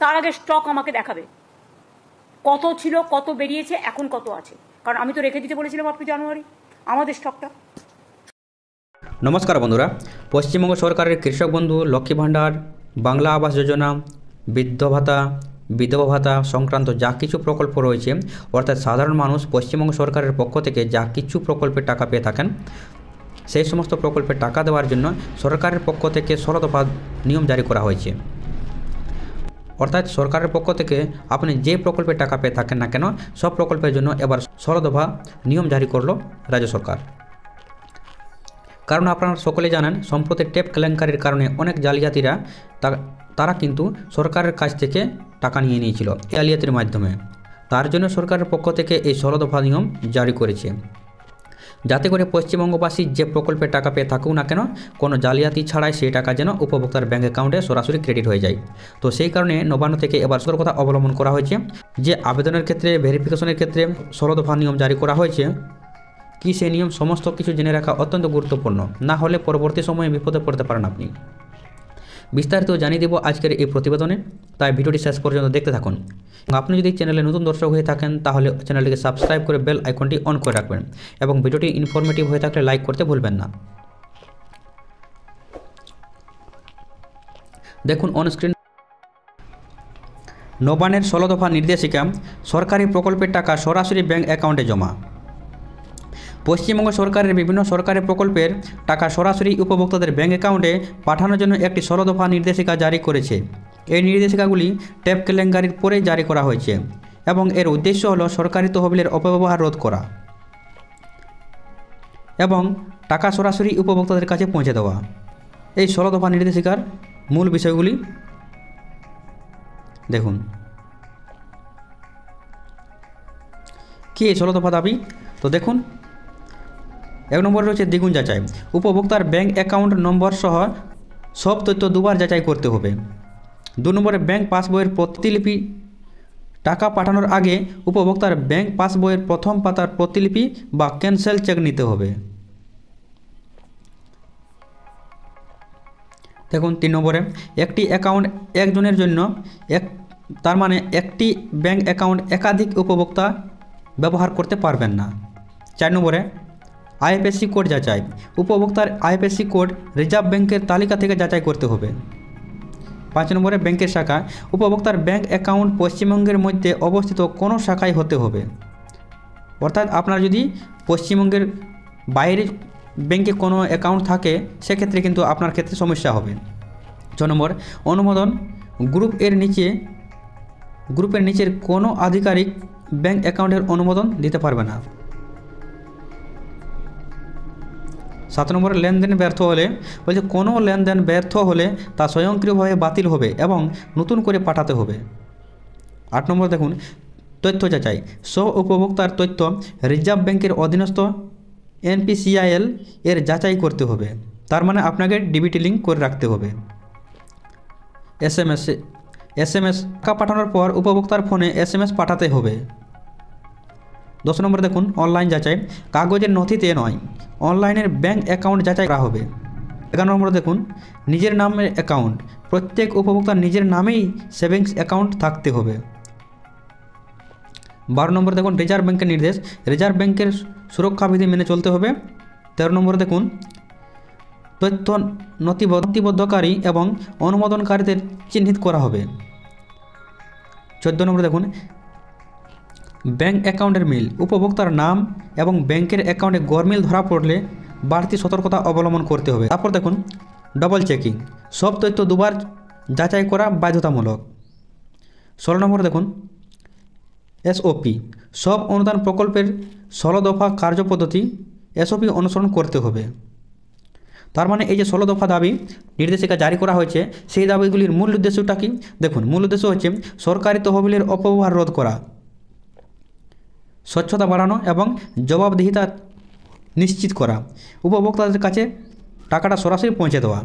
তার আগে স্টক আমাকে দেখাবে, কত ছিল, কত বেরিয়েছে, এখন কত আছে। কারণ আমি তো রেখে দিতে বলেছিলাম আপনি জানুয়ারি আমাদের স্টকটা। নমস্কার বন্ধুরা, পশ্চিমবঙ্গ সরকারের কৃষক বন্ধু, লক্ষ্মী ভাণ্ডার, বাংলা আবাস যোজনা, বৃদ্ধ ভাতা, বিধবা ভাতা সংক্রান্ত যা কিছু প্রকল্প রয়েছে, অর্থাৎ সাধারণ মানুষ পশ্চিমবঙ্গ সরকারের পক্ষ থেকে যা কিছু প্রকল্পের টাকা পেয়ে থাকেন, সেই সমস্ত প্রকল্পের টাকা দেওয়ার জন্য সরকারের পক্ষ থেকে 16 দফা নিয়ম জারি করা হয়েছে। অর্থাৎ সরকারের পক্ষ থেকে আপনি যে প্রকল্পের টাকা পেয়ে থাকেন না কেন, সব প্রকল্পের জন্য এবার 16 দফা নিয়ম জারি করলো রাজ্য সরকার। কারণ আপনারা সকলে জানেন, সম্প্রতি ট্যাপ কেলেঙ্কারির কারণে অনেক জালিয়াতিরা তারা কিন্তু সরকারের কাছ থেকে টাকা নিয়ে নিয়েছিল জালিয়াতির মাধ্যমে। তার জন্য সরকারের পক্ষ থেকে এই 16 দফা নিয়ম জারি করেছে, যাতে করে পশ্চিমবঙ্গবাসী যে প্রকল্পের টাকা পেয়ে থাকুক না কেন, কোনো জালিয়াতি ছাড়াই সেই টাকা যেন উপভোক্তার ব্যাঙ্ক অ্যাকাউন্টে সরাসরি ক্রেডিট হয়ে যায়। তো সেই কারণে নবান্ন থেকে এবার সতর্কতা অবলম্বন করা হয়েছে যে আবেদনের ক্ষেত্রে, ভেরিফিকেশনের ক্ষেত্রে 16 দফা নিয়ম জারি করা হয়েছে। কি সেই নিয়ম, সমস্ত কিছু জেনে রাখা অত্যন্ত গুরুত্বপূর্ণ, না হলে পরবর্তী সময়ে বিপদে পড়তে পারেন আপনি। বিস্তারিত জানিয়ে দেব আজকের এই প্রতিবেদনে, তাই ভিডিওটি শেষ পর্যন্ত দেখতে থাকুন। আপনি যদি চ্যানেলে নতুন দর্শক হয়ে থাকেন তাহলে চ্যানেলটিকে সাবস্ক্রাইব করে বেল আইকনটি অন করে রাখবেন এবং ভিডিওটি ইনফরমেটিভ হয়ে থাকলে লাইক করতে ভুলবেন না। দেখুন অনস্ক্রিন, নবান্নের 16 দফা নির্দেশিকা, সরকারি প্রকল্পের টাকা সরাসরি ব্যাঙ্ক অ্যাকাউন্টে জমা। পশ্চিমবঙ্গ সরকারের বিভিন্ন সরকারি প্রকল্পের টাকা সরাসরি উপভোক্তাদের ব্যাঙ্ক অ্যাকাউন্টে পাঠানোর জন্য একটি 16 দফা নির্দেশিকা জারি করেছে। এই নির্দেশিকাগুলি ট্যাপ কেলেঙ্কারির পরে জারি করা হয়েছে এবং এর উদ্দেশ্য হল সরকারি তহবিলের অপব্যবহার রোধ করা এবং টাকা সরাসরি উপভোক্তাদের কাছে পৌঁছে দেওয়া। এই 16 দফা নির্দেশিকার মূল বিষয়গুলি দেখুন। কি এই 16 দফা দাবি? তো দেখুন, 1 নম্বরে রয়েছে দ্বিগুণ যাচাই। উপভোক্তার ব্যাঙ্ক অ্যাকাউন্ট নম্বর সহ সব তথ্য দুবার যাচাই করতে হবে। 2 নম্বরে ব্যাঙ্ক পাসবইয়ের প্রতিলিপি। টাকা পাঠানোর আগে উপভোক্তার ব্যাঙ্ক পাসবইয়ের প্রথম পাতার প্রতিলিপি বা ক্যান্সেল চেক নিতে হবে। দেখুন 3 নম্বরে একটি অ্যাকাউন্ট একজনের জন্য, তার মানে একটি ব্যাঙ্ক অ্যাকাউন্ট একাধিক উপভোক্তা ব্যবহার করতে পারবেন না। 4 নম্বরে আইএফএসসি কোড যাচাই। উপভোক্তার আইএফএসসি কোড রিজার্ভ ব্যাংকের তালিকা থেকে যাচাই করতে হবে। 5 নম্বরে ব্যাংকের শাখা। উপভোক্তার ব্যাংক অ্যাকাউন্ট পশ্চিমবঙ্গের মধ্যে অবস্থিত কোনো শাখায় হতে হবে। অর্থাৎ আপনার যদি পশ্চিমবঙ্গের বাইরে ব্যাংকে কোনো অ্যাকাউন্ট থাকে, সেক্ষেত্রে কিন্তু আপনার ক্ষেত্রে সমস্যা হবে। 6 নম্বর অনুমোদন। গ্রুপের নিচের কোনো আধিকারিক ব্যাংক অ্যাকাউন্টের অনুমোদন দিতে পারবে না। 7 নম্বরে লেনদেন ব্যর্থ হলে, বলছে কোনো লেনদেন ব্যর্থ হলে তা স্বয়ংক্রিয়ভাবে বাতিল হবে এবং নতুন করে পাঠাতে হবে। 8 নম্বর দেখুন তথ্য যাচাই। সব উপভোক্তার তথ্য রিজার্ভ ব্যাংকের অধীনস্থ NPCIL এর যাচাই করতে হবে। তার মানে আপনাকে ডিবিটি লিঙ্ক করে রাখতে হবে। SMS টাকা পাঠানোর পর উপভোক্তার ফোনে SMS পাঠাতে হবে। 10 নম্বর দেখুন অনলাইন যাচাই। কাগজের নথিতে নয়, অনলাইনের ব্যাঙ্ক অ্যাকাউন্ট যাচাই করা হবে। 11 নম্বর দেখুন নিজের নামের অ্যাকাউন্ট। প্রত্যেক উপভোক্তার নিজের নামেই সেভিংস অ্যাকাউন্ট থাকতে হবে। 12 নম্বর দেখুন রিজার্ভ ব্যাংকের নির্দেশ। রিজার্ভ ব্যাংকের সুরক্ষা বিধি মেনে চলতে হবে। 13 নম্বর দেখুন তথ্য নথিবদ্ধকারী এবং অনুমোদনকারীদের চিহ্নিত করা হবে। 14 নম্বর দেখুন ব্যাঙ্ক অ্যাকাউন্টের মিল। উপভোক্তার নাম এবং ব্যাংকের অ্যাকাউন্টে গরমিল ধরা পড়লে বাড়তি সতর্কতা অবলম্বন করতে হবে। তারপর দেখুন ডবল চেকিং। সব তথ্য দুবার যাচাই করা বাধ্যতামূলক। 16 নম্বর দেখুন SOP। সব অনুদান প্রকল্পের 16 দফা কার্যপদ্ধতি SOP অনুসরণ করতে হবে। তার মানে এই যে 16 দফা দাবি নির্দেশিকা জারি করা হয়েছে, সেই দাবিগুলির মূল উদ্দেশ্যটা কি? দেখুন মূল উদ্দেশ্য হচ্ছে সরকারি তহবিলের অপব্যবহার রোধ করা, স্বচ্ছতা বাড়ানো এবং জবাবদিহিতা নিশ্চিত করা, উপভোক্তাদের কাছে টাকাটা সরাসরি পৌঁছে দেওয়া।